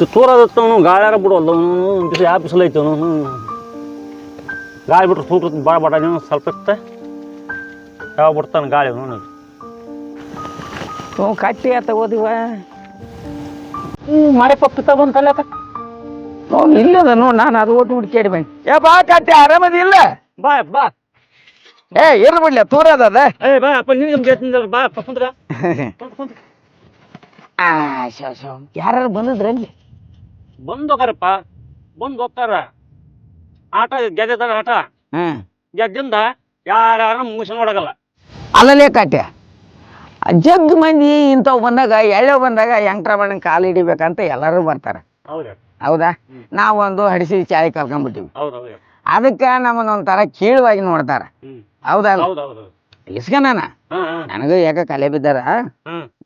ಇಷ್ಟು ತೂರದತ್ತವನು ಗಾಳ್ಯಾರ ಬಿಡೋಲ್ದವನು ಬಿಸಿ ಯಾವ ಬಿಸಿಲು ಐತವನು ಗಾಳಿ ಬಿಟ್ರೆ ತೂರ ಭಾಳ ಬಡ ನೀವು ಸ್ವಲ್ಪ ಇರುತ್ತೆ ಯಾವ ಬಿಡ್ತಾನೆ ಗಾಳಿ ಅವನು ಹ್ಞೂ ಕಟ್ಟಿ ತಗೋದಿವ ಮಳೆ ಪಪ್ಪಿತ ಬಂತಲ್ಲ ಹ್ಞೂ ಇಲ್ಲದ ನೋಡಿ ನಾನು ಅದು ಒಟ್ಟು ಹುಡ್ಕೇಡಿ ಬನ್ನಿ ಏ ಬಾ ಕಟ್ಟಿ ಆರಾಮದಿ ಇಲ್ಲ ಬಾ ಬಾ ಏ ಇರ್ಲಿ ಬಿಡ್ಲಿ ತೂರ ಅದ ಏ ಬಾ ಅಪ್ಪ ನಿನ್ಗೆ ಬಾ ಕುಂದ್ರ ಯಾರು ಬಂದಿದ್ರಲ್ಲಿ ಬಂದು ಹೋಗಾರಪ್ಪ ಬಂದು ಹೋಗ್ತಾರ ಆಟ ಗೆದ್ದ ಆಟ ಹ್ಮ್ ಗೆದ್ದಿಂದ ಯಾರು ಮುಗಿಸ್ ನೋಡಗಲ್ಲ ಅಲ್ಲಲ್ಲೇ ಕಟ್ಯ ಜಗ್ ಮಂದಿ ಇಂಥವು ಬಂದಾಗ ಎಳ್ಳೆ ಬಂದಾಗ ಯಂಕ್ರಮಣ್ಣನ ಕಾಲು ಹಿಡಿಬೇಕಂತ ಎಲ್ಲರೂ ಬರ್ತಾರೆ ಹೌದಾ ನಾವೊಂದು ಹಡಿಸಿ ಚಾಳಿ ಕರ್ಕೊಂಡ್ಬಿಟ್ಟಿವಿ ಅದಕ್ಕೆ ನಮ್ಮನ್ನ ಒಂಥರ ಕೀಳವಾಗಿ ನೋಡ್ತಾರ ಹೌದಲ್ಲ ಇಸ್ಕನಾನ ನನಗೂ ಯಾಕ ಕಲೆ ಬಿದ್ದಾರ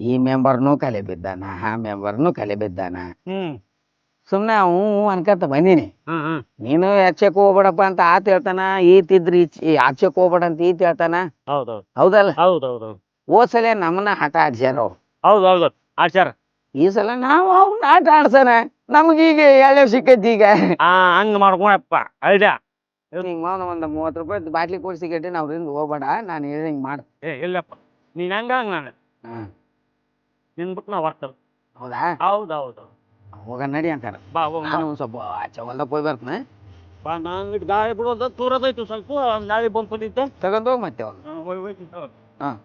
ಈ ಮೆಂಬರ್ನು ಕಲೆ ಬಿದ್ದಾನ ಆ ಮೆಂಬರ್ನು ಕಲೆ ಬಿದ್ದಾನ ಸುಮ್ನೆ ಹ್ಞೂ ಅನ್ಕಂತ ಬಂದೀನಿ ನೀನು ಹೆಚ್ಚಕ್ ಹೋಗ್ಬೇಡಪ್ಪ ಅಂತ ಆತ ಹೇಳ್ತಾನ ಈತಿದ್ರಿ ಆಚೆಕ್ ಹೋಗ್ಬೇಡ ಅಂತ ಈತ ಹೇಳ್ತಾನ ಹೌದಲ್ಲ ಹೋದ್ಸಲ ನಮ್ಮನ್ನ ಆಟ ಆಡ್ಸ್ಯಾರ ಹೌದೌದು ಆಚಾರ ಈ ಸಲ ನಾವು ಅವ್ನ ಆಟ ಆಡ್ಸೋಣ ನಮ್ಗೀಗ ಎಳ್ಳೆ ಸಿಕ್ಕೈತಿ ಈಗ ಹಂಗ ಮಾಡ್ಕೊಳಪ್ಪ ಐಡಿಯಾ ಹಿಂಗ್ ಒಂದು 30 ರೂಪಾಯಿ ಬಾಟ್ಲಿ ಕೊಡಿ ಸಿಗಟ್ಟಿ ನಾವ್ರಿಂದ ಹೋಗ್ಬೇಡ ನಾನು ಹೇಳ್ದಂಗೆ ಮಾಡು ಇಲ್ಲಪ್ಪ ನೀನ್ ಹಂಗ ನಾನು ನಿನ್ ಬಿಟ್ಟು ನಾವು ಬರ್ತೇವೆ ಹೌದಾ ಹೌದೌದು ಹೋಗ ನಡಿ ಅಂತಾರ ಬಾ ನಾನು ಒಂದು ಸ್ವಲ್ಪ ಆಚೆ ಹೊಲ್ದಾಗ ಹೋಗಿ ಬರ್ತೇನೆ ಬಾ ನಾನು ಗಾಳಿ ಬಿಡೋದು ತೂರದೈತು ಸ್ವಲ್ಪ ನಾಳೆ ಬಂದು ಬಂದಿದ್ದೆ ತಗೊಂಡು ಹೋಗಿ ಮತ್ತೆ ಅವ್ನು ಹಾಂ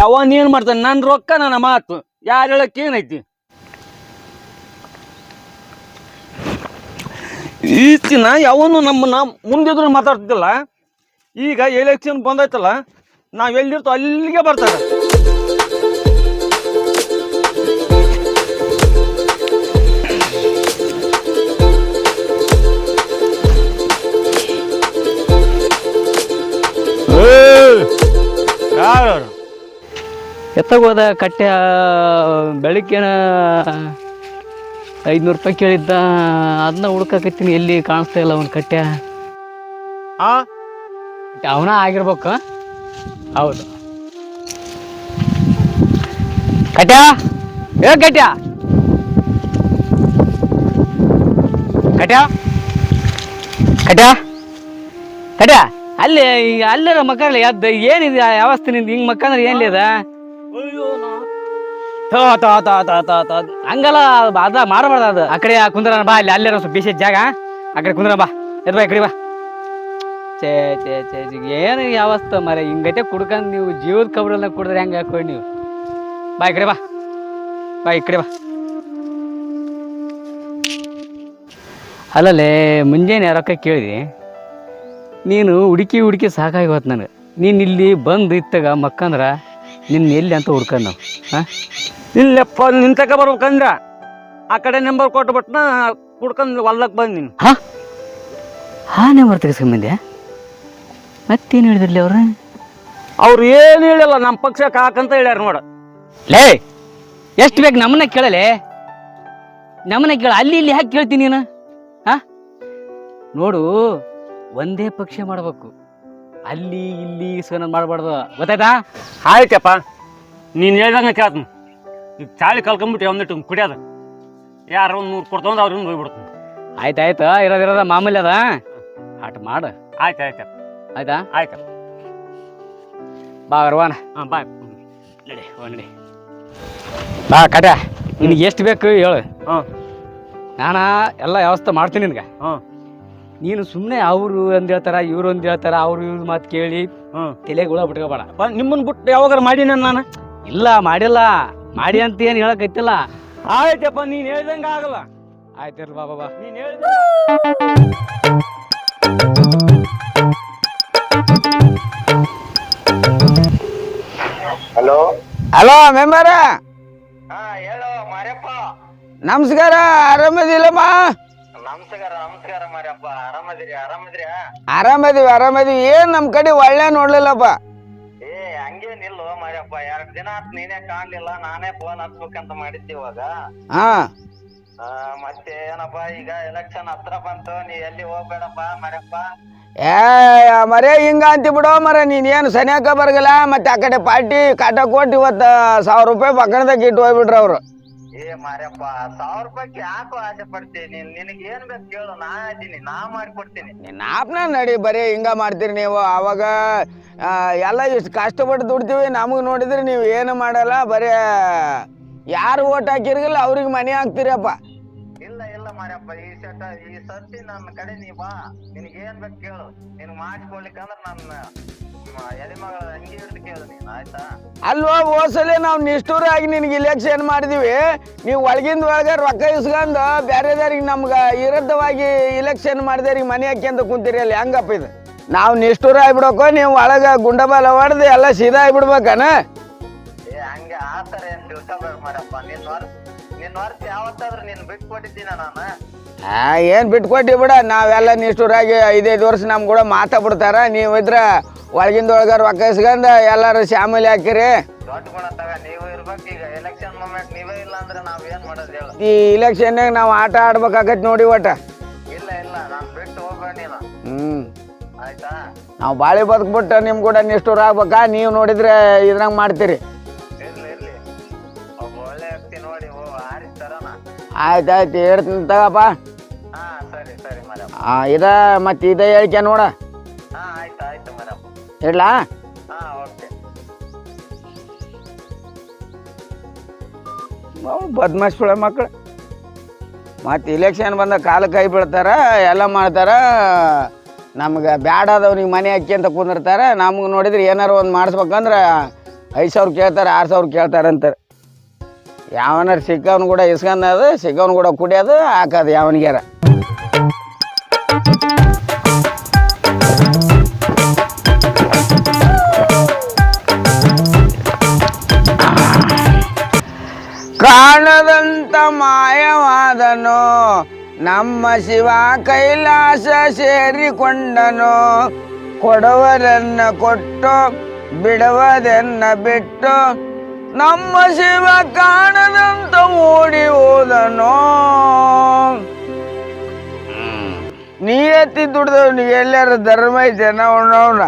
ಯಾವನ್ ಏನ್ ಮಾಡ್ತಾನೆ ನನ್ನ ರೊಕ್ಕ ನನ್ನ ಮಾತು ಯಾರು ಹೇಳಕ್ ಏನೈತಿ ಈಚಿನ ಯಾವನು ನಮ್ಮನ್ನ ಮುಂದಿದ್ರು ಮಾತಾಡ್ತಿದ್ದಿಲ್ಲ ಈಗ ಎಲೆಕ್ಷನ್ ಬಂದೈತಲ್ಲ ನಾವ್ ಎಲ್ಲಿರ್ತೋ ಅಲ್ಲಿಗೆ ಬರ್ತಾರೆ ಯಾರು ಎತ್ತಗೋದ ಕಟ್ಟೆ ಬೆಳಿಗ್ಗೆನ 500 ರೂಪಾಯಿ ಕೇಳಿದ್ದ ಅದನ್ನ ಹುಡ್ಕಕತ್ತೀನಿ ಎಲ್ಲಿ ಕಾಣಿಸ್ತಾ ಇಲ್ಲ ಅವ್ನ ಕಟ್ಟೆ ಅವನ ಆಗಿರ್ಬೇಕು ಹೌದು ಕಟ್ಯಾ ಏ ಕಟ್ಯಾ ಕಟ್ಯಾ ಕಟ್ಯಾ ಕಟ್ಯಾ ಅಲ್ಲಿ ಅಲ್ಲರ ಮಕ್ಕಳ ಯಾವ್ದು ಏನಿದೆ ಯಾವಸ್ತು ನಿಂದು ಹಿಂಗೆ ಮಕ್ಕಂದ್ರೆ ಏನ್ಲಿ ಅದ ಹಂಗಲ್ಲ ಅದ ಮಾಡಬಾರ್ದು ಅದು ಆ ಕಡೆ ಕುಂದ್ರ ಬಾ ಅಲ್ಲಿ ಅಲ್ಲೇ ಸ್ವಲ್ಪ ಬಿಸಿ ಜಾಗ ಆ ಕಡೆ ಕುಂದ್ರ ಬಾ ಎದ್ ಬಾ ಈ ಕಡೆ ಬಾ ಚೇ ಚೇ ಚೇ ಏನು ಯಾವಸ್ತ ಮರ ಹಿಂಗೈತೆ ಕುಡ್ಕಂಡು ನೀವು ಜೀವದ ಕಬ್ರಲ್ಲ ಕುಡಿದ್ರೆ ಹೆಂಗೆ ಹಾಕೊಂಡು ನೀವು ಬಾ ಈ ಕಡೆ ಬಾ ಬಾ ಈ ಕಡೆ ಬಾ ಅಲ್ಲಲ್ಲೇ ಮುಂಜಾನೆ ರೊಕ್ಕ ಕೇಳಿದೆ ನೀನು ಹುಡುಕಿ ಸಾಕಾಗಿ ಹೋತ್ ನನಗೆ ನೀನು ಇಲ್ಲಿ ಬಂದು ಇತ್ತಾಗ ಮಕ್ಕಂದ್ರ ನಿನ್ನ ಎಲ್ಲಿ ಅಂತ ಹುಡ್ಕಂಡು ನಾವು ಹಾಂ ಇಲ್ಲಪ್ಪ ನಿನ್ ತಕ ಬರ್ಬೇಕಂದ್ರ ಆ ಕಡೆ ನಂಬರ್ ಕೊಟ್ಬಿಟ್ನ ಕುಡ್ಕೊಂಡು ಹೊಲ್ಲಕ್ಕೆ ಬಂದು ನೀನು ಹಾಂ ನಂಬರ್ ತೆಗೆಸ್ಕೊಂಬಂದೆ ಮತ್ತೇನು ಹೇಳಿದ್ರಲ್ಲಿ ಅವ್ರು ಏನು ಹೇಳಿಲ್ಲ ನಮ್ಮ ಪಕ್ಷಕ್ಕೆ ಹಾಕಂತ ಹೇಳ್ಯಾರ ನೋಡ ಲೇ ಎಷ್ಟು ಬೇಕು ನಮ್ಮನ್ನ ಕೇಳಲೆ ನಮ್ಮನ್ನ ಕೇಳ ಅಲ್ಲಿ ಇಲ್ಲಿ ಯಾಕೆ ಕೇಳ್ತೀನಿ ನೀನು ಹಾಂ ನೋಡು ಒಂದೇ ಪಕ್ಷ ಮಾಡ್ಬೇಕು ಅಲ್ಲಿ ಇಲ್ಲಿ ಇಸ್ಕೊಂಡ್ ಮಾಡಬಾರ್ದು ಗೊತ್ತಾಯ್ತಾ ಆಯ್ತಪ್ಪ ನೀನು ಹೇಳ್ದಂಗೆ ಕೇಳ್ತೀನಿ ಈಗ ಚಾಳಿ ಕಲ್ಕೊಂಬಿಟ್ಟು ಒಂದಿಟ್ಟು ಕುಡಿಯೋದು ಯಾರು ಒಂದು 100 ಕೊಡ್ತಂದ್ರೆ ಅವ್ರಿಂದ ಹೋಗ್ಬಿಡ್ತೀನಿ ಆಯ್ತಾಯ್ತು ಇರೋದಿರೋದ ಮಾಮೂಲಿ ಅದ ಆಟ ಮಾಡು ಆಯ್ತು ಆಯ್ತಪ್ಪ ಆಯ್ತಾ ಆಯ್ತಪ್ಪ ಬಾ ಅರ್ವಾನ ಬಾ ನಡಿ ನಡಿ ಬಾ ಕಟ ನಿನಗೆ ಎಷ್ಟು ಬೇಕು ಹೇಳು ನಾನು ಎಲ್ಲ ವ್ಯವಸ್ಥೆ ಮಾಡ್ತೀನಿ ನಿನ್ಗೆ ನೀನು ಸುಮ್ಮನೆ ಅವರು ಅಂದ್ ಹೇಳ್ತಾರ ಇವ್ರು ಅಂದ್ ಹೇಳ್ತಾರ ಅವ್ರು ಇವ್ರ ಮಾತು ಕೇಳಿ ತಲೆಗೆ ಹುಳ ಬಿಟ್ಕೋಬೇಡ ನಿಮ್ಮನ್ನ ಬಿಟ್ಟು ಯಾವಾಗಾರ ಮಾಡೀನಿ ನಾನು ಇಲ್ಲ ಮಾಡಿಲ್ಲ ಮಾಡಿ ಅಂತ ಏನು ಹೇಳಕೈತಿಲ್ಲ ಆಯ್ತಪ್ಪ ನೀನು ಹೇಳ್ದಂಗೆ ಆಗಲ್ಲ ಆಯ್ತಿರ್ಲಿ ಬಾ ಬಾ ನೀನು ಹೇಳ್ದ ಹಲೋ ಹಲೋ ಮೆಂಬರ ಹೇಳೋ ಮಾರ್ಯಪ್ಪ. ನಮಸ್ಕಾರ ಆರಾಮದಿಲ್ಲಮ್ಮ ನಮಸ್ಕಾರ ನಮಸ್ಕಾರ ಮಾರ್ಯಪ್ಪ. ಆರಾಮದಿರಿ? ಆರಾಮದಿವಿ ಏನ್ ನಮ್ ಕಡೆ ಒಳ್ಳೆ ನೋಡ್ಲಿಲ್ಲಪ್ಪ. ಹಂಗೆ ನಿಲ್ಲು ಮಾರ್ಯಪ್ಪ, 2 ದಿನ ಆತ್ ನೀನೇ ಕಾಣ್ಲಿಲ್ಲ, ನಾನೇ ಫೋನ್ ಹಚ್ಬೇಕಂತ ಮಾಡಿದ್ದೆ ಇವಾಗ. ಹಾ ಮತ್ತೆ ಏನಪ್ಪಾ, ಈಗ ಎಲೆಕ್ಷನ್ ಹತ್ರ ಬಂತು, ನೀ ಎಲ್ಲಿ ಹೋಗ್ಬೇಡಪ್ಪ ಮಾರ್ಯಪ್ಪ. ಏ ಮರೇ ಹಿಂಗ ಅಂತಿ ಬಿಡೋ ಮರ, ನೀನೇನು ಸನಿಯಾಕ ಬರಗಲ್ಲ. ಮತ್ತೆ ಆ ಕಡೆ ಪಾರ್ಟಿ ಕಾಟ ಕೊಟ್ಟು ಇವತ್ತು 1000 ರೂಪಾಯಿ ಪಕ್ಕಣದಾಗ ಇಟ್ಟು ಹೋಗ್ಬಿಟ್ರ ಅವ್ರು. ಏ ಮಾರ್ಯಪ್ಪ, 1000 ರೂಪಾಯಿಗೆ ಯಾಕೋ ಆಸೆ ಪಡ್ತೀನಿ? ನಿನಗೆ ಏನ್ ಬೇಕು ಕೇಳು, ನಾ ಇದ್ದೀನಿ, ನಾ ಮಾಡಿಕೊಡ್ತೀನಿ. ನಾಪ್ನ ನಡಿ, ಬರೀ ಹಿಂಗ ಮಾಡ್ತೀರಿ ನೀವು. ಅವಾಗ ಎಲ್ಲ ಇಷ್ಟು ಕಷ್ಟಪಟ್ಟು ದುಡ್ತೀವಿ, ನಮಗೆ ನೋಡಿದ್ರೆ ನೀವು ಏನು ಮಾಡಲ್ಲ, ಬರೀ ಯಾರು ಓಟ್ ಹಾಕಿರ್ಗಿಲ್ಲ ಅವ್ರಿಗೆ ಮನೆ ಹಾಕ್ತೀರಪ್ಪ. ಇಲ್ಲ ಇಲ್ಲ ಮಾರ್ಯಪ್ಪ, ಈ ಸರ್ತಿ ನನ್ನ ಕಡೆ ನೀ ಬಾ, ನಿನಗೆ ಏನ್ ಬೇಕು ಕೇಳು, ನೀನು ಮಾಡಿಕೊಡ್ಲಿಕ್ಕಂದ್ರೆ ನನ್ನ ಎಲೆ ಮಗಳ ಅಂಗಿ ಹಿಡಿದು ಕೇಳು ನೀನು, ಆಯ್ತಾ? ಅಲ್ವಾ ಹೋದ್ಸಲಿ ನಾವು ನಿಷ್ಠೂರಾಗಿ ನಿನಗೆ ಇಲೆಕ್ಷನ್ ಮಾಡಿದೀವಿ, ನೀವು ಒಳಗಿಂದ ಒಳಗೆ ರೊಕ್ಕ ಇಸ್ಕೊಂಡು ಬೇರೆದವ್ರಿಗೆ ನಮ್ಗೆ ವಿರುದ್ಧವಾಗಿ ಇಲೆಕ್ಷನ್ ಮಾಡಿದವ್ರಿಗೆ ಮನೆ ಹಾಕ್ಯಂತ ಕುಂತೀರಿ ಅಲ್ಲಿ, ಹೆಂಗಪ್ಪ ಇದು? ನಾವು ನಿಷ್ಠೂರ ಆಗ್ಬಿಡೋಕೋ, ನೀವು ಒಳಗೆ ಗುಂಡಬಾಲ ಹೊಡೆದು ಎಲ್ಲ ಸೀದಾ ಆಗ್ಬಿಡ್ಬೇಕನ? ಏ ಹಂಗೆ ಆತರ ಏನ್ ತಿಳ್ಕೊಬೇಡ ಮಾರಪ್ಪ. ನಿನ್ನ ವರ್ಷ ಯಾವತ್ತಾದ್ರೂ ನೀನ್ ಬಿಟ್ಟು ಕೊಟ್ಟಿದ್ದೀನ ನಾನು? ಏನು ಬಿಟ್ಕೊಟ್ಟಿ ಬಿಡ, ನಾವೆಲ್ಲ ನಿಷ್ಠೂರಾಗಿ 5-5 ವರ್ಷ ನಮ್ಮ ಕೂಡ ಮಾತಾಡ್ಬಿಡ್ತಾರ. ನೀವು ಇದ್ರ ಒಳಗಿಂದ ಒಳಗೆ ರೊಕ್ಕ ಇಸ್ಕೊಂಡು ಎಲ್ಲರೂ ಶಾಮಲಿ ಹಾಕಿರಿ. ದೊಡ್ಡ ಗುಣ ತಗ, ನೀವು ಇರ್ಬೇಕು. ಈಗ ಎಲೆಕ್ಷನ್ ಮೂಮೆಂಟ್ ನೀವೇ ಇಲ್ಲ ಅಂದ್ರೆ ನಾವ್ ಏನ್ ಮಾಡೋದು ಹೇಳು? ಈ ಇಲೆಕ್ಷನ್ನಾಗ ನಾವು ಆಟ ಆಡ್ಬೇಕಾಗತ್ತೆ ನೋಡಿ ಒಟ್ಟ. ಇಲ್ಲ ಇಲ್ಲ, ನಾನ್ ಬಿಟ್ಟು ಹೋಗ್ಬೇಡ ನೀನು, ಆಯ್ತಾ? ನಾವು ಬಾಳಿ ಬದುಕ್ಬಿಟ್ಟು ನಿಮ್ ಕೂಡ ನಿಷ್ಠೂರ ಆಗ್ಬೇಕಾ? ನೀವು ನೋಡಿದ್ರೆ ಇದ್ರಂಗ ಮಾಡ್ತೀರಿ. ಇರ್ಲಿ ಒಬ್ಬ ಒಳ್ಳೆ ವ್ಯಕ್ತಿ ನೋಡಿ ಆರಿಸ್ತಾರನ. ಆಯ್ತಾಯ್ತು, ಹೇಳ್ತೀನಿ ತಗಪ್ಪ. ಹಾ ಸರಿ ಸರಿ ಮೇಡಮ್. ಇದ ಮತ್ತೆ ಇದ ಹೇಳಿಕೆ ನೋಡ. ಹಾ ಆಯ್ತು ಮೇಡಮ್, ಇಡ್ಲಾ? ಹಾ ಓಕೆ. ಬದ್ಮಾಸ್ಗಳ ಮಕ್ಕಳು ಮತ್ತೆ ಇಲೆಕ್ಷನ್ ಬಂದ ಕಾಲ ಕೈ ಬೀಳ್ತಾರ, ಎಲ್ಲ ಮಾಡ್ತಾರ. ನಮ್ಗೆ ಬ್ಯಾಡಾದವ್ನಿಗೆ ಮನೆ ಹಾಕಿ ಅಂತ ಕುಂದಿರ್ತಾರೆ. ನಮ್ಗೆ ನೋಡಿದ್ರೆ ಏನಾರು ಒಂದು ಮಾಡಿಸ್ಬೇಕಂದ್ರೆ 5,000 ಕೇಳ್ತಾರೆ, 6,000 ಕೇಳ್ತಾರೆ ಅಂತಾರೆ. ಯಾವನಾರು ಸಿಕ್ಕವನು ಕೂಡ ಇಸ್ಕೊಂಡದು, ಸಿಕ್ಕವನು ಕೂಡ ಕುಡಿಯೋದು, ಹಾಕೋದು ಯಾವನಿಗ್ಯಾರ. ಕಾಣದಂತ ಮಾಯವಾದನು ನಮ್ಮ ಶಿವ, ಕೈಲಾಸ ಸೇರಿಕೊಂಡನು. ಕೊಡುವರನ್ನ ಕೊಟ್ಟು ಬಿಡುವುದನ್ನ ಬಿಟ್ಟು, ನಮ್ಮ ಶಿವ ಕಾಣದಂತ ಓಡಿ ಹೋದನು. ನೀಯತ್ತಿ ದುಡ್ದವ್ನಿಗೆ ಎಲ್ಲಾರ ಧರ್ಮ ಐತೆ ಅವನವನ?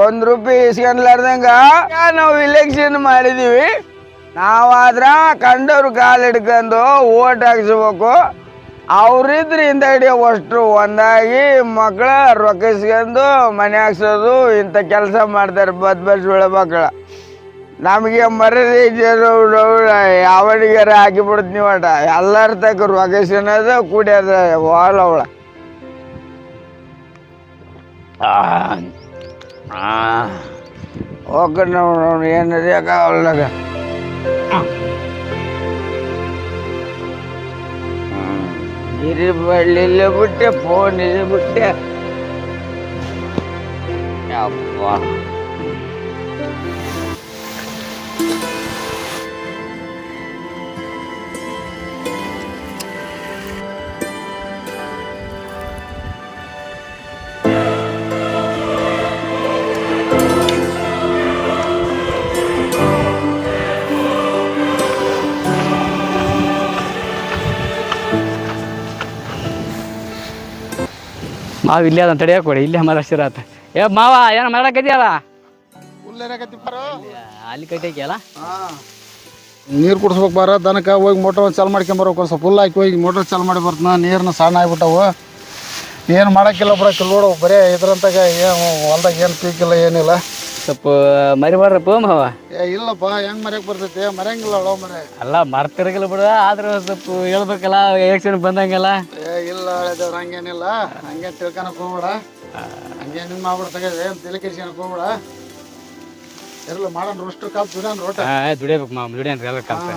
1 ರೂಪಾಯಿ ಇಸ್ಕೊಂಡ್ಲಾರ್ದಂಗ ನಾವು ಇಲೆಕ್ಷನ್ ಮಾಡಿದೀವಿ. ನಾವಾದ್ರ ಕಂಡವ್ರು ಕಾಲು ಹಿಡ್ಕೊಂಡು ಓಟ್ ಹಾಕ್ಸ್ಬೇಕು. ಅವ್ರಿದ್ರೆ ಹಿಂದಡಿ ಅಷ್ಟು ಒಂದಾಗಿ ಮಕ್ಕಳ ರೊಕ್ಕ ಇಸ್ಕೊಂಡು ಮನೆ ಹಾಕ್ಸೋದು ಇಂಥ ಕೆಲಸ ಮಾಡ್ತಾರೆ ಬದ್ಬಸ್ಗಳ ಮಕ್ಕಳ. ನಮಗೆ ಮರ್ಯಾದೆ ಯಾವನಿಗಾರ ಹಾಕಿಬಿಡುತ್ತೆ ನೀವು ಅಟ. ಎಲ್ಲರ ತಕ್ಕ ರೊಕ್ಕ ಇಸ್ಕೊಳೋದು ಕುಡಿಯೋದು ವಾಲ್ ಅವಳ. ಹೋಗ ನಾವು ಏನಿದೆ ಅವಳಾಗ ನೀರು ಬಳ್ಳಿಲ್ಲ ಬಿಟ್ಟೆ, ಫೋನ್ ಇದೆ ಬಿಟ್ಟೆ. ಯಪ್ಪ ಮಾವು ಇಲ್ಲೇ ಅದ ತಡಿಯಕ್ಕೆ ಕೊಡಿ, ಇಲ್ಲೇ ಮರಸ್ತಿರ ಆತ. ಏ ಮಾವ ಏನು ಮಾಡಕೈತಿಯಲ್ಲ? ಅಲ್ಲಿ ಕೈತೈಕಿಯಲ್ಲ? ನೀರು ಕುಡಿಸ್ಬೇಕು ಬಾರ ದನಕ್ಕೆ. ಹೋಗಿ ಮೋಟ್ರ್ ಒಂದು ಚಾಲು ಮಾಡ್ಕೊಂಬರ್ಬೇಕು. ಒಂದು ಸ್ವಲ್ಪ ಹುಲ್ಲು ಹಾಕಿ ಹೋಗಿ ಮೋಟ್ರ್ ಚಾಲು ಮಾಡಿ ಬರ್ತನ. ನೀರನ್ನ ಸಣ್ಣ ಆಗ್ಬಿಟ್ಟವು, ಏನು ಮಾಡೋಕ್ಕಿಲ್ಲ ಬಿಡೋಕ್ಕಿಲ್ಲ. ನೋಡು ಬರೀ ಇದ್ರಂತಾಗ ಏನು ಹೊಲ್ದಾಗ ಏನು ಪೀಕಿಲ್ಲ, ಏನಿಲ್ಲ. ಸ್ವಲ್ಪ ಮರಿಬಾರ್ರಪ್ಪ ಮಾವ. ಇಲ್ಲಪ್ಪ, ಹೆಂಗೆ ಮರ್ಯಾಕೆ ಬರ್ತೈತಿ? ಮರ್ಯಂಗಿಲ್ಲ ಅಳೋ ಮರ. ಅಲ್ಲ ಮರ್ತಿರಗಿಲ್ಲ ಬಿಡು, ಆದ್ರೆ ಸ್ವಲ್ಪ ಹೇಳ್ಬೇಕಲ್ಲ ಎಲೆಕ್ಷನ್ ಬಂದಂಗೆಲ್ಲ. ಇಲ್ಲ ಹಳೆದವ್ರು ಹಂಗೇನಿಲ್ಲ, ಹಂಗೇನು ತಿಳ್ಕೊಳಕ್ಕೆ ಹೋಗ್ಬೇಡ. ಹಂಗೇನು ನಿಮ್ಮ ಮಾಡ್ಬಿಡ್ತಾಗ ಏನು ತಲೆ ಕೆಡ್ಸ್ಕೊಳಕ್ಕೆ ಹೋಗ್ಬೇಡ. ಇರಲ್ಲ ಮಾಡೋಣ, ಅಷ್ಟು ಕಾಲ್ ದುಡ್ಯಾನ ರೋಟ. ದುಡಿಯಬೇಕು ಮಾಮ, ದುಡಿಯನ್ರಿ ಎಲ್ಲ ಕಾಲ.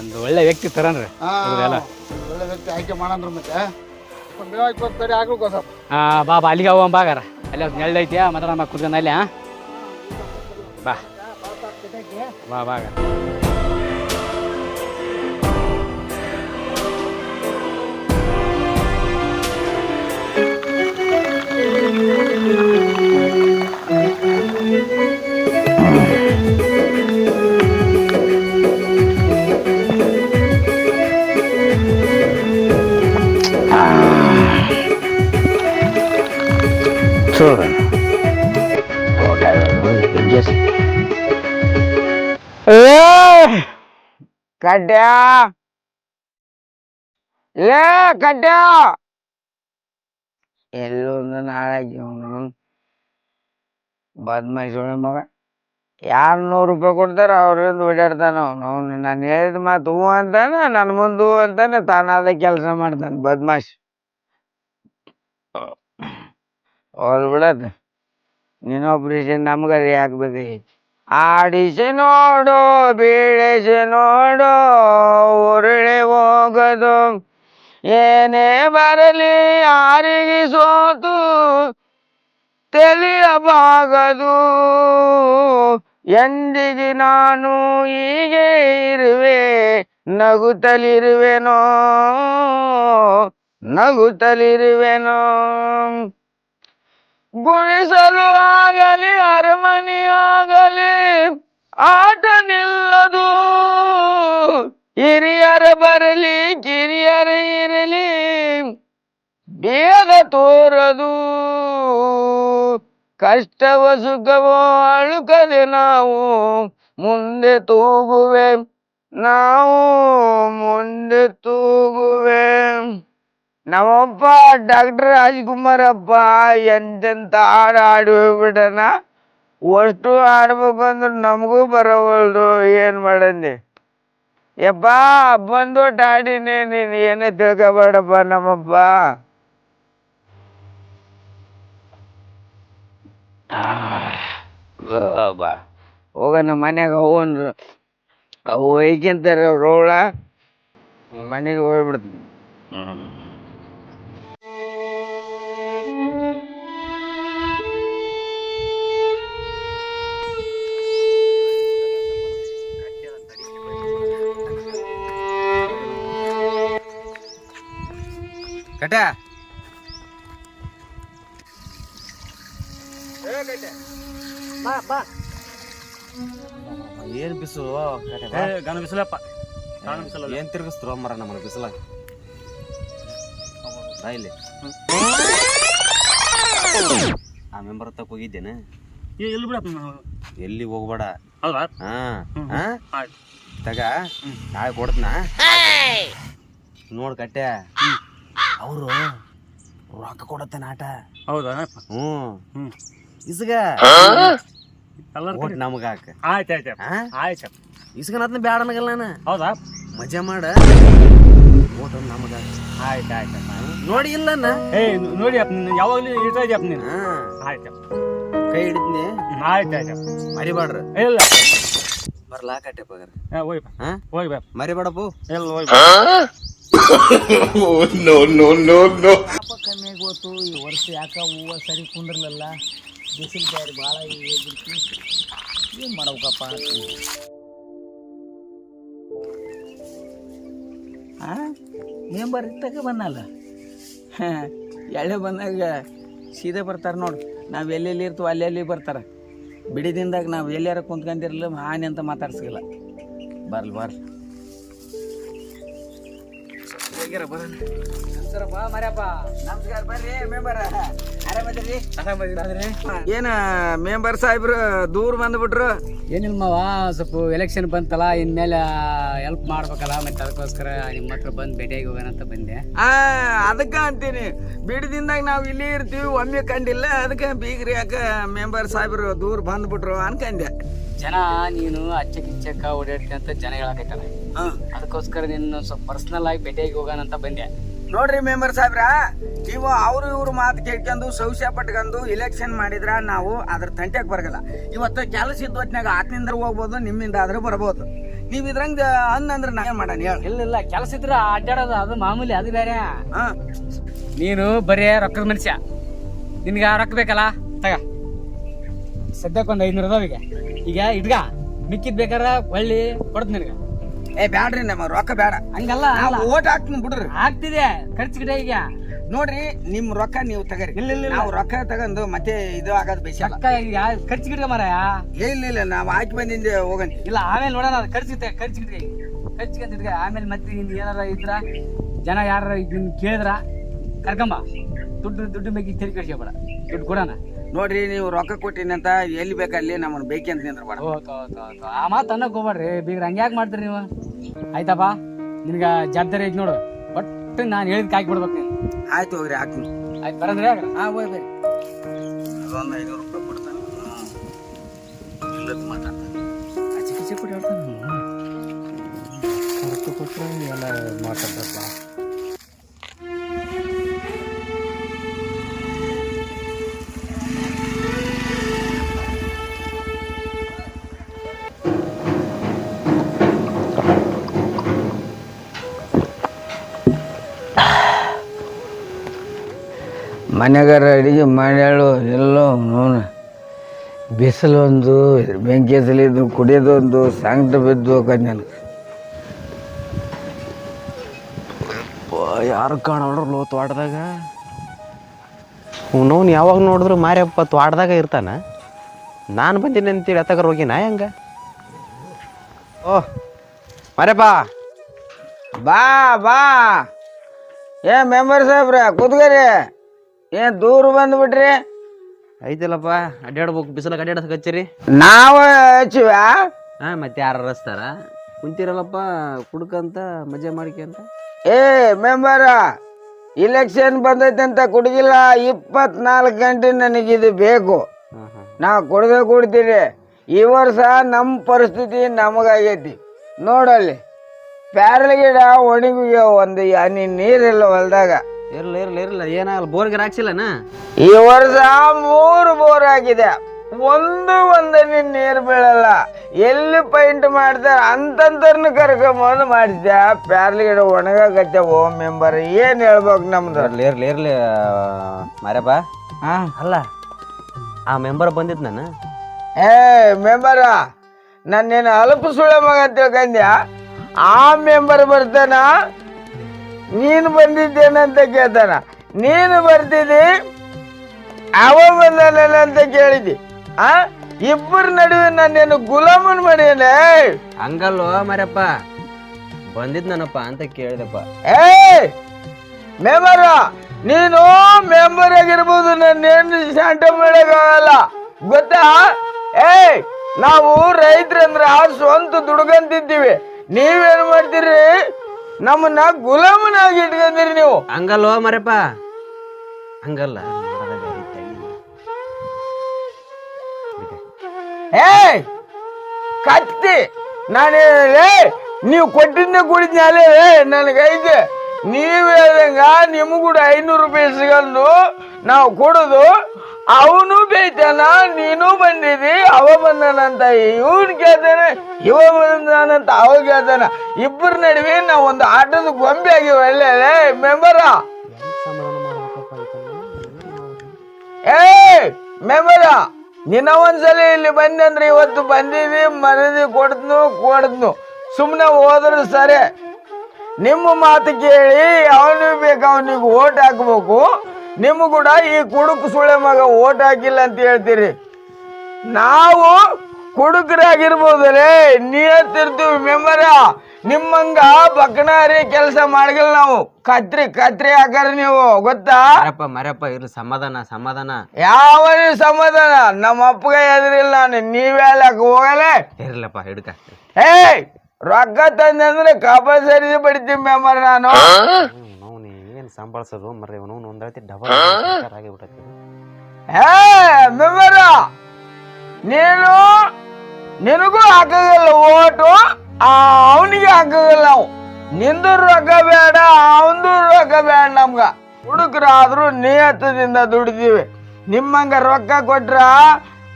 ಒಂದು ಒಳ್ಳೆ ವ್ಯಕ್ತಿ ತರನ್ರಿ. ಒಳ್ಳೆ ವ್ಯಕ್ತಿ ಆಯ್ಕೆ ಮಾಡೋಣ. ಮತ್ತೆ ಮೇವ್ ಹಾಕಿ ಆಗ್ಬೇಕು ಸ್ವಲ್ಪ. ಬಾ ಅಲ್ಲಿಗೆ ಹೋಗೋಣ ಬಾಗಾರ. ಅಲ್ಲಿ ನೆಳ್ಳು ಐತಿ, ಮಾತಾಡ ಕುತ್ಕೊಂಡು ಅಲ್ಲಿ. ಬಾ ಬಾ ಬಾಗ. ಕಡ್ಯಾ ಲೇ ಕಡ್ಯಾ ಎಲ್ಲೊಂದು ನಾಳೆ ಬದ್ಮಾಯಿಸಿ ಮಗ 200 ರೂಪಾಯಿ ಕೊಡ್ತಾರ ಅವ್ರಿಂದ ಓಡಾಡ್ತಾನ ಅವನು. ನಾನು ಹೇಳಿದ ಮಾತು ಹೂ ಅಂತಾನೆ, ನನ್ನ ಮುಂದೆ ಹೂ ಅಂತಾನೆ, ತಾನಾದ ಕೆಲಸ ಮಾಡ್ತಾನೆ ಬದ್ಮಾಶ್. ಅವ್ರು ಬಿಡತ್ತೆ, ನೀನೊಬ್ರಿಸಿ ನಮ್ಗರಿ ಹಾಕ್ಬೇಕು. ಆಡಿಸಿ ನೋಡು ಬೀಳಿಸಿ ನೋಡು ಉರುಳಿ ಹೋಗದು, ಏನೇ ಬರಲಿ ಯಾರಿಗೆ ಸೋತು ತಿಳಿಯಬಾಗದು. ಎಂದಿಗೆ ನಾನು ಹೀಗೆ ಇರುವೆ, ನಗುತ್ತಲಿರುವೆನೋ ನಗುತ್ತಲಿರುವೆನೋ. ಗುಣಿಸಲು ಆಗಲಿ ಅರಮನೆಯಾಗಲಿ ಆಟ ನಿಲ್ಲದು, ಹಿರಿಯರ ಬರಲಿ ಕಿರಿಯರ ಇರಲಿ ಭೇದ ತೋರದು. ಕಷ್ಟವೋ ಸುಖವೋ ಅಳುಕದೆ ನಾವು ಮುಂದೆ ತೂಗುವೆ, ನಾವು ಮುಂದೆ ತೂಗುವೆ. ನಮ್ಮಪ್ಪ ಡಾಕ್ಟರ್ ರಾಜ್ಕುಮಾರಪ್ಪ ಎಂತೆಂತ ಹಾಡು ಹಾಡಿ ಹೋಗ್ಬಿಟ್ಟನ. ಅಷ್ಟು ಆಡ್ಬೇಕು ಅಂದ್ರೆ ನಮಗೂ ಬರೋವಲ್ದು, ಏನು ಮಾಡಂದಿ ಯಪ್ಪ. ಬಂದೊಟ್ಟು ಹಾಡಿನೇ, ನೀನು ಏನೇ ತಿಳ್ಕೊಬೇಡಪ್ಪ ನಮ್ಮಪ್ಪ. ಹೋಗೋಣ ಮನ್ಯಾಗ ಅವನ್ರು ಅವು ಒಯ್ಕೊಂತಾರೆ ರೋಳ, ಮನೆಗೆ ಹೋಗ್ಬಿಡ್ತೀನಿ. ಕಟ್ಟ ಏನ್ ಬಿಸಿಲು ಗನ ಬಿಸಿಲಪ್ಪ, ಗನ ಬಿಸಿಲ. ಏನ್ ತಿರ್ಗಿಸ್ತಾರ ಮರ ನಮ್ಮನ್ನ ಬಿಸಿಲ ಇಲ್ಲಿ. ಆ ಮೆಂಬರ್ ತಕ್ಕ ಹೋಗಿದ್ದೇನೆ. ಎಲ್ಲಿ ಬಿಡಪ್ಪ, ಎಲ್ಲಿ ಹೋಗ್ಬೇಡ. ಹೌದಾ? ಹಾ ತಗ ನಾಳೆ ಕೊಡ್ತನ ನೋಡ್ ಕಟ್ಟೆ. ಅವರು ರೊಕ್ಕ ಕೊಡತ್ತೇನ ಆಟ. ಹೌದಾ? ಇಸ್ಗ ನಮಗ ಹಾಕ. ಆಯ್ತು ಆಯ್ತು ಆಯ್ತು. ಇಸ್ಗನತ್ನ ಬ್ಯಾಡ ಅನ್ನಗಲ್ಲ ನಾನು. ಹೌದಾ? ಮಜಾ ಮಾಡ ಓಟ್ ನಮಗ. ಆಯ್ತು ಆಯ್ತು. ನೋಡಿ ಇಲ್ಲ ನೋಡಿ ಅಪ್ಪ, ನೀನು ಯಾವಾಗಲೂ ಇರ್ತಾ ಇದೆಯಪ್ಪ ನೀನು. ಆಯ್ತು, ಕೈ ಹಿಡಿದ್ನಿ. ಆಯ್ತು ಆಯ್ತು. ಮರಿಬೇಡ್ರ. ಇಲ್ಲ ಬರ್ಲಾ ಕಟ್ಟೆ ಪಗಾರ. ಹೋಯ್ ಹೋಯ್ ಬಾ. ಮರಿಬೇಡಪ್ಪು. ಎಲ್ಲ ಹೋಯ್ ಕಮ್ಮಿ ಗೊತ್ತು. ಈ ವರ್ಷ ಯಾಕ ಹೂವು ಸರಿ ಕುಂದ್ರಲಿಲ್ಲ, ಬಿಸಿಲು ಬೇರೆ ಭಾಳ ಏನು ಮಾಡ್ಬೇಕಪ್ಪ. ಮೆಂಬರ್ ಇತ್ತಾಗ ಬಂದಲ್ಲ, ಎಳ್ಳೆ ಬಂದಾಗ ಸೀದಾ ಬರ್ತಾರೆ ನೋಡಿ. ನಾವು ಎಲ್ಲೆಲ್ಲಿ ಇರ್ತೀವಿ ಅಲ್ಲೆಲ್ಲಿ ಬರ್ತಾರೆ. ಬಿಡಿದಿಂದಾಗ ನಾವು ಎಲ್ಲಾರ ಕುಂತ್ಕೊಂಡಿರಲಿಲ್ಲ, ಹಾನಿ ಅಂತ ಮಾತಾಡ್ಸಿಲ್ಲ. ಬರ್ಲಿ ಬರ್ಲಿ ನಮಸ್ಕಾರ. ಬರ್ರಿ ಮೆಂಬರ್, ಆರಾಮದ್ರಿ? ಏನ ಮೆಂಬರ್ ಸಾಹೇಬ್ರು ದೂರ ಬಂದ್ಬಿಟ್ರು? ಏನಿಲ್ಲ ಮಾವ, ಸ್ವಲ್ಪ ಎಲೆಕ್ಷನ್ ಬಂತಲ್ಲ, ಇನ್ಮೇಲೆ ಹೆಲ್ಪ್ ಮಾಡ್ಬೇಕಲ್ಲ, ಮತ್ತೆ ಅದಕ್ಕೋಸ್ಕರ ನಿಮ್ಮ ಹತ್ರ ಬಂದು ಭೇಟಿಯಾಗಿ ಹೋಗೋಣ ಅಂತ ಬಂದೆ. ಅದಕ್ಕೆ ಅಂತೀನಿ, ಬಿಡದಿಂದಾಗ ನಾವು ಇಲ್ಲಿ ಇರ್ತೀವಿ, ಒಮ್ಮೆ ಕಂಡಿಲ್ಲ. ಅದಕ್ಕೆ ಬೀಗ್ರಿ ಯಾಕೆ ಮೆಂಬರ್ ಸಾಹೇಬ್ರು ದೂರ ಬಂದ್ಬಿಟ್ರು ಅನ್ಕಂದೆ. ಜನ ನೀನು ಅಚ್ಚಕ್ಕಿಚ್ಚಕ್ಕ ಓಡಾಡ್ತೀನಿ ಅಂತ ಜನ ಹೇಳಕೈತಾರ, ಅದಕ್ಕೋಸ್ಕರ ನಿನ್ನ ಸ್ವಲ್ಪ ಪರ್ಸನಲ್ ಆಗಿ ಭೇಟಿಯಾಗಿ ಹೋಗೋಣ ಅಂತ ಬಂದೆ. ನೋಡ್ರಿ ಮೆಂಬರ್ ಸಾಹೇಬ್ರ, ನೀವು ಅವ್ರು ಇವ್ರು ಮಾತು ಕೇಳ್ಕೊಂಡು ಸೌಸ್ಯ ಪಟ್ಕೊಂಡು ಇಲೆಕ್ಷನ್ ಮಾಡಿದ್ರ ನಾವು ಅದ್ರ ತಂಟೆಗೆ ಬರಗಲ್ಲ. ಇವತ್ತು ಕೆಲಸ ಇದ್ದ ಹೊತ್ನಾಗ ಆತನಿಂದ ಹೋಗ್ಬೋದು, ನಿಮ್ಮಿಂದ ಆದ್ರೆ ಬರ್ಬೋದು. ನೀವ್ ಇದ್ರಂಗ ಅಂದ್ರೆ ನಾ ಏನ್ ಮಾಡೋಣ ಹೇಳ? ಇಲ್ಲ ಕೆಲಸ ಇದ್ರ ಅಡ್ಡಾಡೋದು ಅದು ಮಾಮೂಲಿ, ಅದು ಬೇರೆ. ನೀನು ಬರೀ ರೊಕ್ಕದ ಮನುಷ್ಯ, ನಿನ್ಗ ರೊಕ್ಕ ಬೇಕಲ್ಲ, ತಗ ಸದ್ಯಕ್ಕೊಂದು 500 ಅದಾವೀಗ. ಈಗ ಇಡ್ಗ ಮಿಕ್ಕಿದ್ ಬೇಕಾರ ಒಳ್ಳಿ ಕೊಡ್ತೀನಿ ನಿನಗ. ಬ್ಯಾಡ್ರಿ, ನಮ್ಮ ರೊಕ್ಕ ಬೇಡ. ಹಂಗಲ್ಲ, ಓಟ್ ಹಾಕ್ತೀನಿ ಬಿಡ್ರಿ. ಆಗ್ತಿದೆ ಖರ್ಚು ಗಿಡ. ಈಗ ನೋಡ್ರಿ, ನಿಮ್ ರೊಕ್ಕ ನೀವು ತಗರಿ. ನಾವು ರೊಕ್ಕ ತಗೊಂಡು ಮತ್ತೆ ಇದು ಆಗೋದು ಬೇಸ. ಖರ್ಚು ಗಿಡ ಮಾರಾಯ. ಇಲ್ಲ ನಾವು ಹಾಕಿ ಬಂದಿಂದೆ ಹೋಗಂತ. ಇಲ್ಲ ಆಮೇಲೆ ನೋಡೋಣ, ಖರ್ಚು ಗಿಡ ಆಮೇಲೆ ಮತ್ತೆ ಏನಾರ ಇದ್ರ ಜನ ಯಾರ ಕೇಳಿದ್ರ ಕರ್ಕೊಂಬ. ದುಡ್ಡು ಬಗ್ಗೆ ತೆರಿ ಕಳ್ಸ್ಕೊಬೇಡ, ದುಡ್ಡು ಕೊಡೋಣ. ನೋಡ್ರಿ ನೀವು ರೊಕ್ಕ ಕೊಟ್ಟಿನಂತ ಎಲ್ಲಿ ಬೇಕಲ್ಲಿ ನಮ್ಮನ್ನ ಬೇಕಂತ ನಿಂದ್ರಬೇಡ. ಆ ಮಾತು ಅನ್ನಕ್ ಹೋಗ್ಬೇಡ್ರಿ ಬೀಗ್ರ, ಹಂಗ್ಯಾಕೆ ಮಾಡ್ತೀರಿ ನೀವು? ಆಯ್ತಪ್ಪ, ನಿನ್ಗ ಜವಾಬ್ದಾರಿ ಐತಿ ನೋಡು. ಒಟ್ಟು ನಾನು ಹೇಳಿದ್ ಹಾಕಿ ಬಿಡ್ಬೇಕು ನೀನು. ಆಯ್ತು ಹೋಗ್ರಿ, ಹಾಕ್ತೀನಿ. ಆಯ್ತು ಬರಂದ್ರಿ? ಹಾಂ ಹೋಯ್ ಬರ್ರಿ. ಅದೊಂದು 500 ರೂಪಾಯಿ ಕೊಡ್ತಾನೆ. ಇಲ್ಲದ ಮಾತಾಡ್ತಾನೆ. ಆಚೆ ಕೊಟ್ಟು ಹೇಳ್ತಾನೆ. ರೊಕ್ಕ ಕೊಟ್ಟರೆ ಎಲ್ಲ ಮಾತಾಡ್ತಪ್ಪ. ಮನೆಗಾರ ಅಡಿಗೆ ಮಾಡ್ಯಾಳು ಎಲ್ಲೋ ನೋನು. ಬಿಸಿಲು ಒಂದು, ಬೆಂಕಿ ಹಸಲಿದ್ದು, ಕುಡಿಯೋದೊಂದು, ಸಂಕಟ ಬಿದ್ದು ಹೋಗೋದು ನನಗೆ. ಯಾರು ಕಾಣೋಡ್ರಲ್ಲೋ ತೋಟದಾಗ. ಅವ್ನವ್ನು ಯಾವಾಗ ನೋಡಿದ್ರು ಮಾರ್ಯಪ್ಪ ತೋಟದಾಗ ಇರ್ತಾನ. ನಾನು ಬಂದಿನಿ ಅಂತೇಳಿ ಎತ್ತಗಾರ ಹೋಗಿನ ಹೆಂಗ? ಓ ಮಾರ್ಯಪ್ಪ, ಬಾ ಬಾ. ಮೆಂಬರ್ ಸಾಹೇಬ್ರ ಕೂತ್ಕರಿ. ಏನು ದೂರ ಬಂದ್ಬಿಟ್ರಿ? ಐತಿಲ್ಲಪ್ಪ, ಅಡ್ಡಾಡ್ಬೇಕು, ಬಿಸಿಲಾಗ ಅಡ್ಡಾಡಕ್ ಹಚ್ಚಿರಿ. ನಾವು ಹಚ್ಚಿವ? ಹಾಂ, ಮತ್ತೆ ಯಾರು ರಸ್ತಾರ ಕುಂತಿರಲ್ಲಪ್ಪ ಕುಡ್ಕಂತ ಮಜಾ ಮಾಡ್ಕೊಂತ. ಮೆಂಬರ, ಇಲೆಕ್ಷನ್ ಬಂದೈತೆ ಅಂತ ಕುಡ್ಗಿಲ್ಲ. 24 ಗಂಟೆ ನನಗಿದು ಬೇಕು. ನಾವು ಕುಡ್ತೀರಿ. ಈ ವರ್ಷ ನಮ್ಮ ಪರಿಸ್ಥಿತಿ ನಮಗಾಗೈತಿ ನೋಡಲ್ಲಿ. ಪ್ಯಾರಲ ಗಿಡ ಒಣಗಿಗೆ ಒಂದು ಹನಿ ನೀರಿಲ್ಲ ಹೊಲ್ದಾಗ. ಇರ್ಲ ಏನಾಗಲ್ಲ, ಬೋರ್ಗೆ ಹಾಕ್ಸಿಲ್ಲನ? ಈ ವರ್ಷ 3 ಬೋರ್ ಆಗಿದೆ. ಒಂದನೇ ನೀರು ಬೀಳಲ್ಲ. ಎಲ್ಲಿ ಪೈಂಟ್ ಮಾಡ್ತಾರ ಅಂತಂತರ್ನ ಕರ್ಕೊಂಬಂದು ಮಾಡಿದ್ಯಾ. ಪ್ಯಾರ್ಲಿ ಗಿಡ ಒಣಗಾಕತ್ತೆ. ಓ ಮೆಂಬರ್, ಏನ್ ಹೇಳ್ಬೇಕು ನಮ್ದು? ಇರ್ಲಿ ಮಾರ್ಯಪ್ಪ. ಅಲ್ಲ, ಆ ಮೆಂಬರ್ ಬಂದಿದ್ ನಾನು. ಮೆಂಬರ, ನನ್ನೇನು ಅಲ್ಪ ಸುಳ್ಳ ಮಗ ತಿಳ್ಕಂದ್ಯಾ? ಆ ಮೆಂಬರ್ ಬರ್ತಾನ, ನೀನು ಬಂದಿದ್ದೇನಂತ ಕೇಳ್ತಾನ. ನೀನು ಬರ್ತಿದ್ದಿ, ಅವ ಬಂದಾನ ಅಂತ ಕೇಳಿದಿ. ಇಬ್ಬರ ನಡುವೆ ನಾನೇನು ಗುಲಾಮನ್ ಮಾಡ್ಯಾನೆ? ಹಂಗಲ್ವ ಮಾರ್ಯಪ್ಪ, ಬಂದಿದ್ ನನಪ್ಪ ಅಂತ ಕೇಳಿದಪ್ಪ. ಮೆಂಬರ, ನೀನು ಮೆಂಬರ್ ಆಗಿರ್ಬೋದು, ನನ್ನೇನು ಶಾಂತ ಮಾಡಕ್ಕಾಗಲ್ಲ ಗೊತ್ತಾ? ನಾವು ರೈತರಂದ್ರ ಸ್ವಂತ ದುಡ್ಕಂತಿದ್ದೀವಿ. ನೀವೇನು ಮಾಡ್ತೀರಿ? ನಮ್ಮನ್ನ ಗುಲಾಮನಾಗಿ ಇಟ್ಕೊಂಡಿರಿ ನೀವು. ಹಂಗಲ್ವ ಮಾರ್ಯಪ್ಪ, ಹಂಗಲ್ಲ. ಕತ್ತಿ ನಾನು ನೀವು ಕೊಟ್ಟಿದ್ದ ಕುಡಿದ್ನಾಲೇ ನನಗೈತೆ. ನೀವು ಹೇಳ್ದಂಗ ನಿಮಗೂಡ 500 ರೂಪಾಯಿ ಸಿಗಲ್ದು ನಾವು ಕೊಡೋದು. ಅವನು ಬೇಯ್ತಾನ, ನೀನು ಬಂದಿದಿ, ಅವ ಬಂದಾನಂತ ಇವನ್ ಕೇಳ್ತಾನೆ, ಇವ ಬಂದಾನಂತ ಅವ ಕೇಳ್ತಾನ. ಇಬ್ಬರ ನಡುವೆ ನಾವು ಒಂದು ಆಟದ ಗೊಂಬೆ ಆಗಿವ. ಒಳ್ಳೆ ಮೆಂಬರ, ಮೆಂಬರ, ನಿನ್ನ ಒಂದ್ಸಲ ಇಲ್ಲಿ ಬಂದಂದ್ರೆ ಇವತ್ತು ಬಂದಿದಿ, ಮನದಿ ಕೊಡ್ದ್ನು ಸುಮ್ಮನೆ ಹೋದ್ರು ಸರಿ. ನಿಮ್ಮ ಮಾತು ಕೇಳಿ ಅವನಿಗೆ ಬೇಕು ಅವನಿಗೆ ಓಟ್ ಹಾಕ್ಬೇಕು. ನಿಮ್ಗೂ ಕೂಡ ಈ ಕುಡುಕು ಸುಳೆ ಮಗ ಓಟ್ ಹಾಕಿಲ್ಲ ಅಂತ ಹೇಳ್ತೀರಿ. ನಾವು ಕುಡುಕರಾಗಿರ್ಬೋದಲ್ಲೇ ನಿಯತ್ತಿರ್ತೀವಿ ಮೆಂಬರ. ನಿಮ್ಮಂಗ ಬಕ್ನಾರಿ ಕೆಲಸ ಮಾಡಗಿಲ್ಲ ನಾವು. ಕತ್ರಿ ಹಾಕಾರ ನೀವು ಗೊತ್ತಾ? ಮರ್ಯಪ್ಪ ಇರ್ಲಿ, ಸಮಾಧಾನ. ಯಾವ ಸಮಾಧಾನ? ನಮ್ಮ ಅಪ್ಪಗ ಎದ್ರಿಲ್ಲ ನಾನು. ನೀವ್ಯಾಲಕ್ ಹೋಗಲೇ? ಇರ್ಲಪ್ಪ ಹಿಡ್ಕ. ರೊಕ್ಕ ತಂದ್ರೆ ಕಂಪಲ್ಸರಿ ಬಡಿತೀನಿ ಮೆಂಬರ್ ನಾನು. ಏನ್ ಸಂಭಾಳ್ಸೋದು ಮರ್ರಿ, ಒಂದೈತಿ ಡಬಲ್ ಆಗಿಬಿಟ್ಟೈತಿ. ಮೆಂಬರ, ನಿನಗೂ ಹಾಕಲ್ಲ ಓಟು, ಅವನಿಗೆ ಹಾಕಲ್ಲ ನಾವು. ನಿಂದು ರೊಕ್ಕ ಬೇಡ, ಅವಂದು ರೊಕ್ಕ ಬೇಡ. ನಮ್ಗ ಹುಡುಗರಾದ್ರೂ ನಿಯತ್ತದಿಂದ ದುಡಿದೀವಿ. ನಿಮ್ಮಂಗ ರೊಕ್ಕ ಕೊಟ್ರ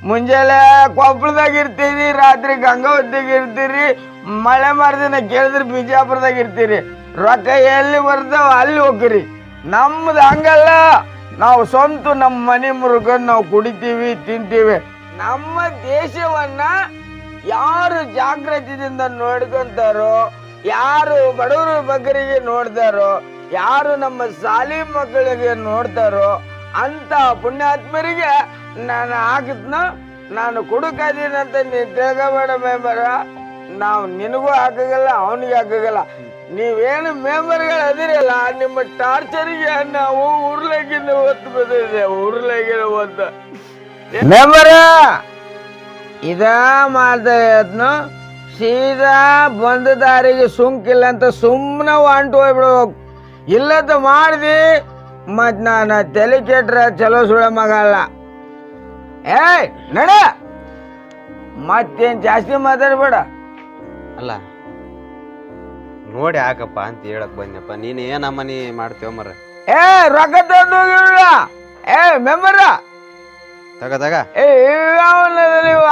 ಮುಂಜಾನೆ ಕೊಪ್ಪಳದಾಗ ಇರ್ತೀರಿ, ರಾತ್ರಿ ಗಂಗಾವತಿಗೆ ಇರ್ತೀರಿ, ಮಳೆ ಮಾರ್ದಿನ ಕೇಳಿದ್ರೆ ಬಿಜಾಪುರದಾಗ ಇರ್ತೀರಿ. ರೊಕ್ಕ ಎಲ್ಲಿ ಬರ್ತಾವ ಅಲ್ಲಿ ಹೋಗ್ರಿ. ನಮ್ದು ಹಂಗಲ್ಲ. ನಾವು ಸ್ವಂತ ನಮ್ಮ ಮನೆ ಮುರುಗನ್ ನಾವು ಕುಡಿತೀವಿ, ತಿಂತೀವಿ. ನಮ್ಮ ದೇಶವನ್ನ ಯಾರು ಜಾಗೃತಿಯಿಂದ ನೋಡ್ಕೊಂತಾರೋ, ಯಾರು ಬಡವರು ಬಗ್ಗರಿಗೆ ನೋಡ್ತಾರೋ, ಯಾರು ನಮ್ಮ ಶಾಲಿ ಮಕ್ಕಳಿಗೆ ನೋಡ್ತಾರೋ ಅಂತ ಪುಣ್ಯಾತ್ಮರಿಗೆ ನಾನು ಹಾಕಿದ್ನ. ನಾನು ಕುಡುಕದೀನಂತ ನೀ ತಿಳ್ಕೊಬೇಡ ಮೆಂಬರ. ನಾವು ನಿನಗೂ ಹಾಕಗಲ್ಲ, ಅವನಿಗೆ ಹಾಕಗಲ್ಲ. ನೀವೇನು ಮೆಂಬರ್ಗಳು ಅದಿರಲ್ಲ, ನಿಮ್ಮ ಟಾರ್ಚರ್ಗೆ ನಾವು ಉರ್ಲೆಗಿಂದ ಒತ್ತು ಬಂದಿದೆ. ಉರ್ಲೆಗಿನ ಒತ್ತು ಮೆಂಬರ ಇದ ಮಾಡ್ದನು ಸೀದಾ ಬಂದ ದಾರಿಗೆ ಸುಂಕಿಲ್ಲ ಅಂತ ಸುಮ್ಮನೆ ಹೊಂಟು ಹೋಗ್ಬಿಡ್ಬೇಕು. ಇಲ್ಲದ ಮಾಡ್ದಿ ಮತ್ ನಾನು ತಲೆ ಕೆಟ್ರ ಚಲೋ ಸುಳ ಮಗ ಅಲ್ಲ. ಏಯ್ ನಡ, ಮತ್ತೇನ್ ಜಾಸ್ತಿ ಮಾತಾಡ್ಬೇಡ. ಅಲ್ಲ ನೋಡಿ ಹಾಕಪ್ಪ ಅಂತ ಹೇಳಕ್ ಬಂದಪ್ಪ. ನೀನು ಏನಮ್ಮನಿ ಮಾಡ್ತೇವ ಮರ. ಏ ರೊಕ್ಕ ತಂದು ಏ ಮೆಂಬರ ತಗ ಏ ನೀವು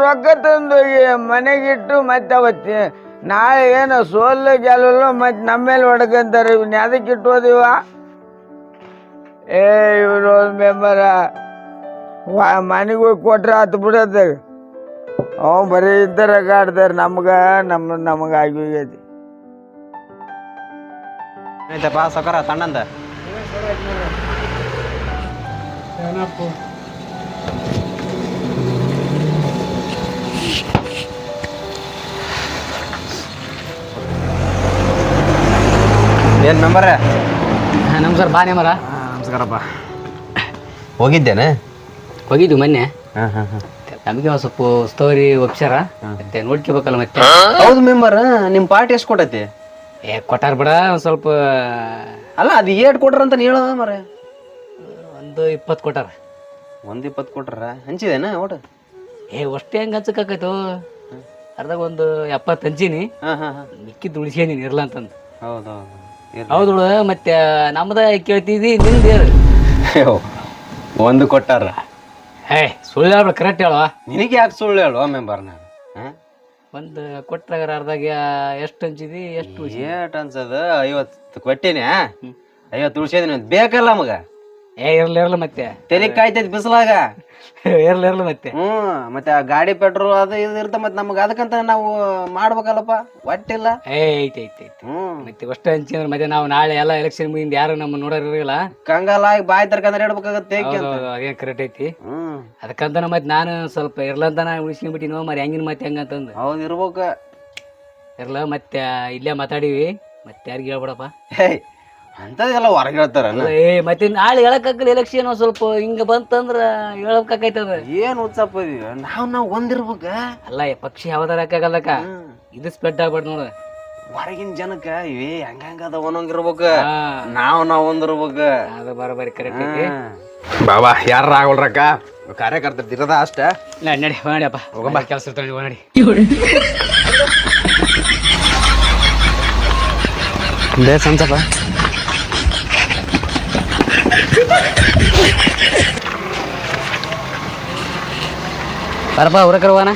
ರೊಕ್ಕ ತಂದು ಮನೆಗಿಟ್ಟು ಮತ್ತೆ ಅವತ್ತು ನಾಳೆ ಏನೋ ಸೋಲು ಗೆಲ್ಲ ಮತ್ತೆ ನಮ್ಮೇಲೆ ಹೊಡ್ಕಂತಾರೆ. ಇವ್ನ ಅದಕ್ಕೆ ಇಟ್ಟೋದಿವ. ಏ ಇವ್ರು ಮೆಂಬರ ಮನೆಗೆ ಹೋಗಿ ಕೊಟ್ರೆ ಹತ್ತು ಬಿಡತ್ತೆ. ಅವ್ ಬರೀ ಇದ್ದರ ಕಾಡ್ತಾರೆ. ನಮಗ ಆಗೋಗೈತಿ. ಆಯ್ತಪ್ಪ ಸೌಕರ ಸಣ್ಣಂದ ಏನ್ ಮೆಂಬರ? ನಮಸ್ಕಾರ. ಬಾ ನೇಮರ. ನಮಸ್ಕಾರಪ್ಪ. ಹೋಗಿದ್ದೇನೆ? ಹೋಗಿದ್ವಿ ಮೊನ್ನೆ. ಹಾಂ ನಮಗೆ ಒಂದು ಸ್ವಲ್ಪ ಸ್ಟೋರಿ ಒಪ್ಸ್ಯಾರ, ಮತ್ತೆ ನೋಡ್ಕೋಬೇಕಲ್ಲ ಮತ್ತೆ. ಹೌದು ಮೆಂಬರ್, ನಿಮ್ಮ ಪಾರ್ಟಿ ಎಷ್ಟು ಕೊಟ್ಟೈತಿ? ಕೊಟ್ಟಾರ ಬಿಡ ಒಂದು ಸ್ವಲ್ಪ. ಅಲ್ಲ ಅದು ಏಟ್ ಕೊಟ್ರ ಅಂತ ಹೇಳೋದ ಮರ. ಒಂದು 20 ಕೊಟ್ಟಾರ. 20 ಕೊಟ್ರ ಹಂಚಿದೇನ ಒಟ್ಟು? ಅಷ್ಟೇ ಹೆಂಗೆ ಹಚ್ಚಕಾಕೈತು. ಅರ್ದಾಗ ಒಂದು 70 ಹಂಚೀನಿ. ಮಿಕ್ಕಿದ್ದು ಉಳಿಸೇನಿ ಇರ್ಲ ಅಂತಂದು. ಹೌದು ಮತ್ತೆ ನಮ್ದ ಕೇಳ್ತಿದ್ದಿ ನಿಂದ. ಒಂದು ಕೊಟ್ಟಾರ. ಸುಳ್ಳು ಹೇಳ್ಬೇಡ, ಕರೆಕ್ಟ್ ಹೇಳುವ. ನಿನಗೆ ಯಾಕೆ ಸುಳ್ಳು ಹೇಳುವ ಮೆಂಬರ್? ನಾನು ಒಂದು ಕೊಟ್ರಾಗ ಅರ್ದಾಗ ಎಷ್ಟು ಹಂಚಿದಿ? ಎಷ್ಟು ಅನ್ಸದ? 50 ಕೊಟ್ಟೇನೆ. 50 ಉಳ್ಸಿದೀನಿ. ಬೇಕಲ್ಲ ಮಗ. ಇರ್ಲಿರ್ಲ ಮತ್ತೆ ತೆಲಿಗ್ ಕಾಯ್ತೈತಿ ಬಿಸಿಲಾಗ. ಇರ್ಲಿರ್ಲ ಮತ್ತೆ. ಮತ್ತೆ ಆ ಗಾಡಿ ಪೆಟ್ರೋಲ್ ಅದು ಇದು ಇರ್ತ. ಮತ್ತೆ ನಮ್ಗೆ ಅದಕ್ಕಂತ ನಾವು ಮಾಡ್ಬೇಕಲ್ಲಪ್ಪ. ಒಟ್ಟಿಲ್ಲ. ಐತಿ ಮತ್ತೆ ಅಷ್ಟು ಹಂಚಿ ಅಂದ್ರೆ ಮತ್ತೆ ನಾವು ನಾಳೆ ಎಲ್ಲ ಎಲೆಕ್ಷನ್ ಮುಂದೆ ಯಾರು ನಮ್ಮ ನೋಡೋರಿರಲ್ಲ. ಕಂಗಾಲಾಗಿ ಬಾಯಿ ತರ್ಕಂದ್ರೆ ಇಡ್ಬೇಕಾಗತ್ತೆ. ಅದೇನ್ ಕರೆಕ್ಟ್ ಐತಿ. ಅದಕ್ಕಂತ ಮತ್ತೆ ನಾನು ಸ್ವಲ್ಪ ಇರ್ಲಂತಾನ ಉಳಿಸ್ಕೊಂಡ್ಬಿಟ್ಟಿ ನೋ ಮರಿ ಹೆಂಗಿನ ಮತ್ತೆ ಹೆಂಗಂತಂದು. ಹೌದು ಇರ್ಬೇಕ. ಇರ್ಲ ಮತ್ತೆ ಇಲ್ಲೇ ಮಾತಾಡಿವಿ. ಮತ್ತೆ ಯಾರಿಗೆ ಹೇಳ್ಬಿಡಪ್ಪ. ಅಂತದೆಲ್ಲ ಹೊರಗೆ ಹೇಳ್ತಾರ. ಮತ್ತೆ ನಾಳೆ ಹೇಳಕ್ಕಾಗಲ್ಲ. ಎಲೆಕ್ಷನ್ ಸ್ವಲ್ಪ ಹಿಂಗ ಬಂತಂದ್ರ ಹೇಳಕ್ಕಾಗೈತದ. ಏನ್ ಉತ್ಸಪ್ಪ ನಾವು ಒಂದಿರ್ಬೇಕ. ಅಲ್ಲ ಪಕ್ಷಿ ಯಾವ್ದಾರ ಹಾಕಾಗಲ್ಲಕ್ಕ. ಇದು ಸ್ಪ್ರೆಡ್ ಆಗ್ಬಾರ್ದು ನೋಡ. ಹೊರಗಿನ ಜನಕ್ಕ ಇವೇ ಹಂಗದ ಒಂದೊಂದಿರ್ಬೇಕ. ನಾವ್ ಒಂದಿರ್ಬೇಕ. ಅದು ಬರೋಬರಿ ಕರೆಕ್ಟ್ ಐತಿ. ಬಾಬಾ ಯಾರ ಆಗೋಲ್ರಕ್ಕ ಕಾರ್ಯಕರ್ತರು ಇರದ ಅಷ್ಟ. ನಡಿ ನಡಿಯಪ್ಪ, ಹೋಗಮ್ಮ ಕೆಲಸ ಇರ್ತಾನೆ. ನಡಿ ಬೇಸ್ ಅನ್ಸಪ್ಪ. ಬರಪ್ಪ ಹೊರಕರವಾನ.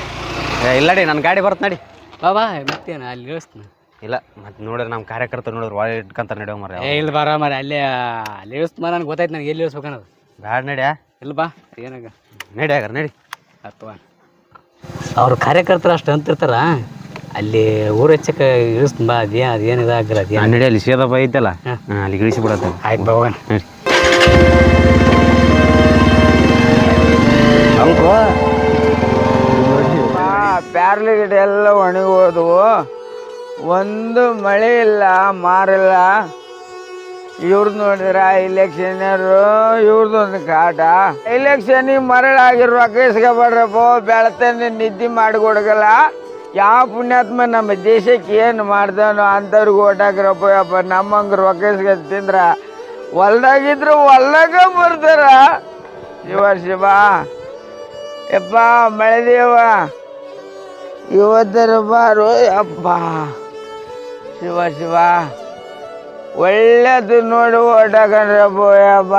ಇಲ್ಲಡಿ ನನ್ನ ಗಾಡಿ ಬರುತ್ತೆ ನಡಿ. ಬಾಬಾ ಮತ್ತೇನ ಅಲ್ಲಿ ಇಳಿಸ್ತೀನಿ. ಇಲ್ಲ ಮತ್ತೆ ನೋಡ್ರಿ ನಮ್ಮ ಕಾರ್ಯಕರ್ತರು ನೋಡಿದ್ರು ಒಳ್ಳೆ ಇಟ್ಕೊಂತ ನಡೆಯೋ ಮರ. ಇಲ್ಲಿ ಬರ ಮರ ಅಲ್ಲಿ ಇಳಿಸ್ತ ನನಗೆ ಗೊತ್ತಾಯ್ತು. ನನಗೆ ಎಲ್ಲಿ ಇಳಿಸ್ಬೇಕನ್ನೋದು. ಬ್ಯಾಡ ನಡ್ಯಾ. ಇಲ್ಲ ಬಾ ಏನಾಗ ನಡಿ ಆಗಾರ ನಡಿ. ಅಥವಾ ಅವ್ರ ಕಾರ್ಯಕರ್ತರು ಅಷ್ಟು ಅಂತಿರ್ತಾರ. ಅಲ್ಲಿ ಊರ ಹೆಚ್ಚಕ್ಕೆ ಇಳಿಸ್ತೀನಿ ಬಾ. ಅದೇನು ಇದಾಗಲ್ಲ. ಅದೇನು ನಡಿ, ಅಲ್ಲಿ ಸೇದಪ್ಪ ಐತಲ್ಲ ಅಲ್ಲಿ ಇಳಿಸಿ ಬಿಡತ್ತೆ. ಆಯ್ತು ಬಾ ಹೋಗೋಣ ನಡಿ. ಅಂಕು ಪ್ಯಾರ್ಲಿ ಗಿಡ ಎಲ್ಲ ಒಣಗಿ ಹೋದವು. ಒಂದು ಮಳೆ ಇಲ್ಲ, ಮಾರಿಲ್ಲ. ಇವ್ರದ್ದು ನೋಡಿದ್ರ ಇಲೆಕ್ಷನರು ಇವ್ರದೊಂದು ಕಾಟ. ಇಲೆಕ್ಷನಿಗೆ ಮರಳಾಗಿರೋ ರೊಕ್ಕ ಇಸ್ಕೊಬೇಡ್ರಪ್ಪ. ಬೆಳತನೆ ನಿದ್ದೆ ಮಾಡಿಕೊಡಗಲ್ಲ. ಯಾವ ಪುಣ್ಯಾತ್ಮ ನಮ್ಮ ದೇಶಕ್ಕೆ ಏನು ಮಾಡ್ದಾನೋ ಅಂಥವ್ರಿಗೆ ಓಟ್ ಹಾಕಿರಪ್ಪ. ಯಪ್ಪ ನಮ್ಮಂಗೆ ರೊಕ್ಕ ಇಸ್ಕ ತಿಂದ್ರ ಹೊಲ್ದಾಗಿದ್ರು ಹೊಲ್ದಾಗ ಬರ್ತಾರ. ಶಿವ ಯಪ್ಪ ಮಳೆದೇವ ಇವತ್ತರ ಬಾರು ಯಪ್ಪ. ಶಿವ ಒಳ್ಳೇದು ನೋಡಿ ಓಟ್ ಹಾಕೊಂಡ್ರಪ್ಪ ಯಪ್ಪ.